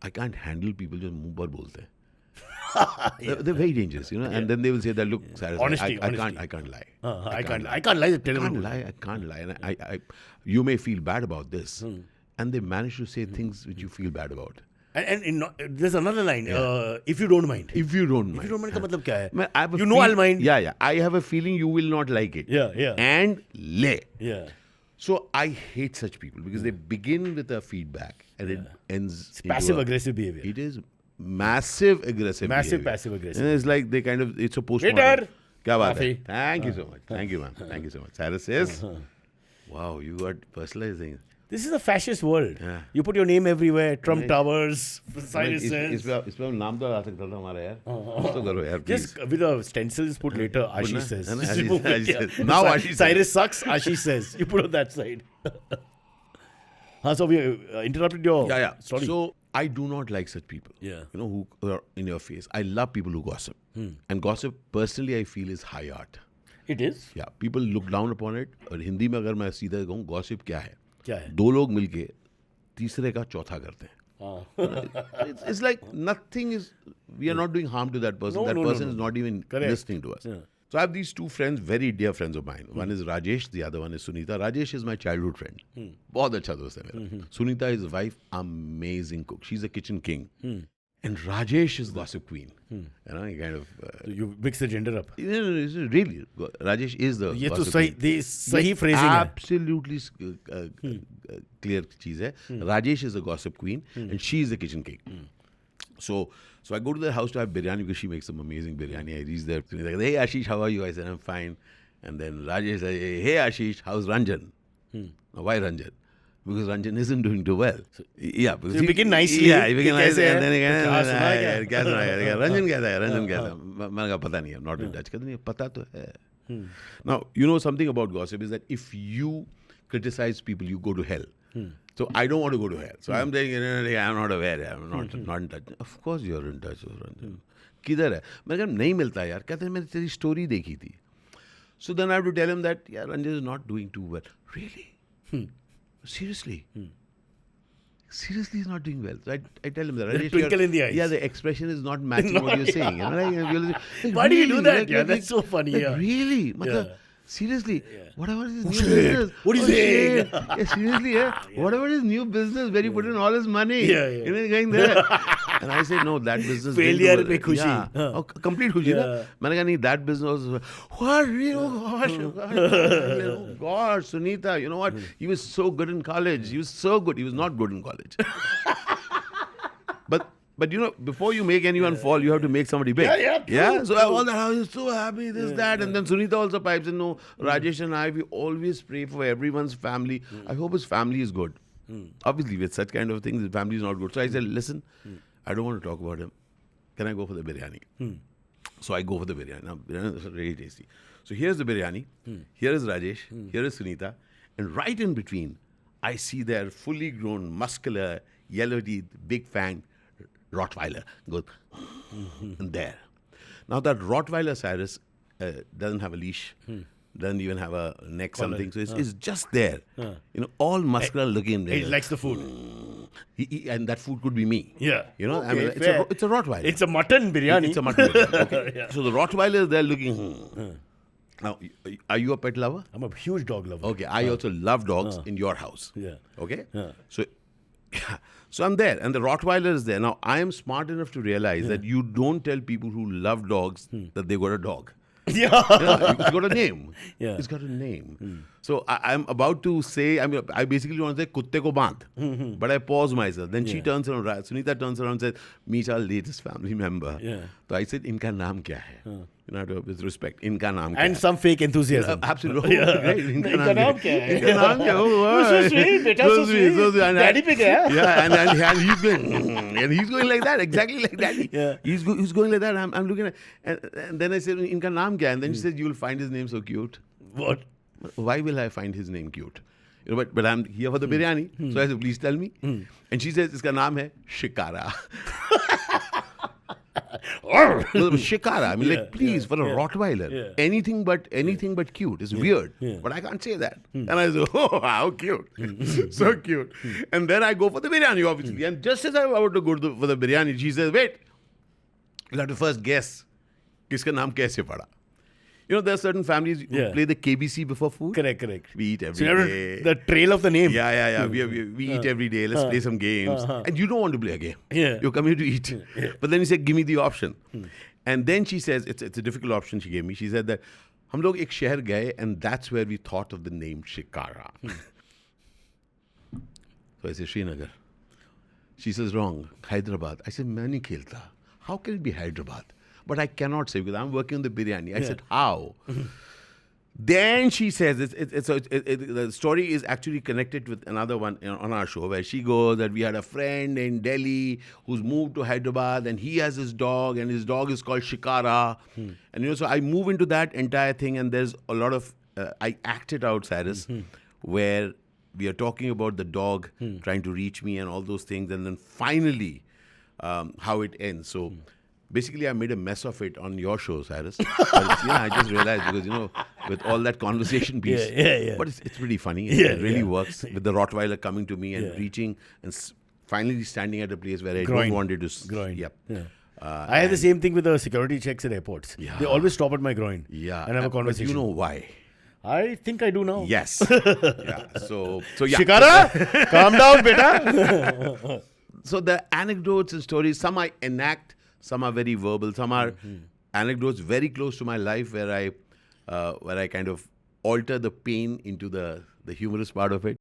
I can't handle people जो मुंह पर बोलते हैं. They're very dangerous, you know. And then they will say that, look, Cyrus, Honesty, I honesty. can't lie. I can't lie. It's terrible. I can't lie. And you may feel bad about this. And they manage to say things which you feel bad about. And there's another line. If you don't mind. If you don't mind. If you don't mind का मतलब क्या है? I have a You know I'll mind. Yeah. I have a feeling you will not like it. Yeah. And lay. Yeah. So I hate such people because they begin with a feedback and it ends It's passive-aggressive behavior. It is massive aggressive Massive behavior. passive-aggressive. And it's like they kind of, it's a postmortem. Waiter! क्या बात है? Coffee. Thank you so much. Thank you, ma'am. Thank you so much. Cyrus says, wow, you got personalized things. This is a fascist world. Yeah. You put your name everywhere. Trump Towers, Cyrus says. इस पे नाम तो आ सकता था हमारा यार. कुछ तो करो यार, please. Just with a stencils put later, Ashish says. है ना? Just remove it, Ashish yeah. says. Now Ashish says. Cyrus sucks, Ashish says. You put on that side. So we interrupted your story. So I do not like such people. Yeah. You know, who are in your face. I love people who gossip. And gossip, personally, I feel is high art. It is? Yeah, people look down upon it. और हिंदी में अगर मैं सीधा कहूँ, gossip क्या है? क्या है? दो लोग मिलके तीसरे का चौथा करते हैं. It's like nothing is. We are not doing harm to that person. That person is not even listening to us. Yeah. So I have these two friends, very dear friends of mine. One is Rajesh, the other one is Sunita. Rajesh is my childhood friend. बहुत अच्छा दोस्त है मेरा. Sunita, his wife, amazing cook. She's a kitchen king. And Rajesh is gossip queen. You know, kind of. So you mix the gender up. Really, Rajesh is the. ये तो gossip queen. सही phrasing है. Absolutely clear चीज है. Rajesh is a gossip queen and she is the kitchen king. So I go to their house to have biryani because she makes some amazing biryani. I reach there. She's like, hey Ashish, how are you? I said, I'm fine. And then Rajesh said, hey Ashish, how's Ranjan? Now, why Ranjan? Because Ranjan isn't doing too well. Yeah. So you begin nicely. Yeah, you begin nicely. And then क्या क्या सुना है? Ranjan कैसा है? Ranjan कैसा है? मैंने कहा पता नहीं है. I'm not in touch. कहते नहीं पता तो है. Now, you know something about gossip is that if you criticize people, you go to hell. So I don't want to go to hell. So I'm saying, I'm not aware. I'm not in touch. Of course you're in touch with Ranjan. किधर है? मैंने कहा नहीं मिलता यार. कहते हैं मैंने तेरी story देखी थी. So then I have to tell him that Ranjan is not doing too well. Really? Seriously? Seriously, he's not doing well. So I tell him that. The twinkle in the eyes. Yeah, the expression is not matching what you're saying. You know, like, Why do you do that? Like, That's so funny. Like, really? Seriously, whatever is new Shit. business. What is it? Yeah, seriously, whatever is new business where you put in all his money. You know, going there. And I said, no, that business. Failure पे खुशी. Yeah. Oh, complete खुशी ना. मैंने कहा नहीं, that business was, what? Oh gosh, Sunita, you know what? He was so good in college. He was so good. He was not good in college. But you know, before you make anyone fall, you have to make somebody big. Yeah. So all that, I was so happy, that. And then Sunita also pipes in, no, Rajesh and I, we always pray for everyone's family. I hope his family is good. Obviously, with such kind of things, his family is not good. So I said, listen, I don't want to talk about him. Can I go for the biryani? So I go for the biryani. Now, biryani is really tasty. So here's the biryani. Here is Rajesh. Here is Sunita. And right in between, I see their fully grown, muscular, yellow teeth, big fang Rottweiler goes and there. Now that Rottweiler, Cyrus, doesn't have a leash, doesn't even have a neck something, so it's just there. You know, all muscular looking there. He likes the food. And that food could be me. Yeah. You know, Okay, I mean, it's a Rottweiler. It's a mutton biryani. It's a mutton biryani. Okay. So the Rottweiler is there looking. Now, are you a pet lover? I'm a huge dog lover. Okay, I also love dogs in your house. Yeah. Okay? Yeah. So I'm there, and the Rottweiler is there. Now, I am smart enough to realize that you don't tell people who love dogs that they got a dog. Yeah. It's got a name. Yeah. It's got a name. So I'm about to say, I basically want to say, kutte ko baandh. But I pause myself. Then she turns around, Sunita turns around and says, meet our latest family member. Yeah. So I said, inka naam kya hai? You know, with respect, inka naam kya And hai? some fake enthusiasm. Absolutely. Great. Inka naam kya hai? Inka naam kya hai? Oh, So sweet, beta, so sweet. And Daddy pe gaya. Yeah, and he's going, and he's going like that, exactly like daddy. Yeah. He's going like that. I'm looking at, and then I said, inka naam kya hai? And then she said, you will find his name so cute. What? Why will I find his name cute? You know, but I'm here for the biryani. So I said, please tell me. And she says, iska naam hai Shikara. Shikara. I mean, like, please, for a Rottweiler, Yeah. anything but cute. It's weird, but I can't say that. And I say, oh, how cute, so cute. And then I go for the biryani, obviously. And just as I want to go for the biryani, she says, wait, you have to first guess, kiska naam kaise pada. You know, there are certain families who Yeah. play the KBC before food. Correct. We eat So every you have day. the trail of the name. Yeah. We eat every day. Let's play some games. And you don't want to play a game. Yeah. You're coming to eat. But then you say, give me the option. And then she says, it's a difficult option she gave me. She said that, hum log ek sheher gaye, and that's where we thought of the name Shikara. So I say, Srinagar. She says, wrong. Hyderabad. I said, main nahi khelta. How can it be Hyderabad? But I cannot say because I'm working on the biryani. I said, how? Then she says, the story is actually connected with another one on our show where she goes that we had a friend in Delhi who's moved to Hyderabad and he has his dog and his dog is called Shikara. And so I move into that entire thing and there's a lot of, I act it out, Cyrus, where we are talking about the dog trying to reach me and all those things. And then finally, how it ends. So basically, I made a mess of it on your show, Cyrus. But I just realized because, with all that conversation piece. Yeah. But it's pretty funny. Yeah, It really yeah. works with the Rottweiler coming to me and reaching and finally standing at a place where I don't want it to. Groin. Yep. Yeah. I have the same thing with the security checks at airports. Yeah. They always stop at my groin. Yeah. And have a conversation. But you know why? I think I do now. Yes. Yeah. So yeah. Shikara, calm down, beta. So the anecdotes and stories, some I enact, some are very verbal, some are anecdotes very close to my life where I kind of alter the pain into the humorous part of it.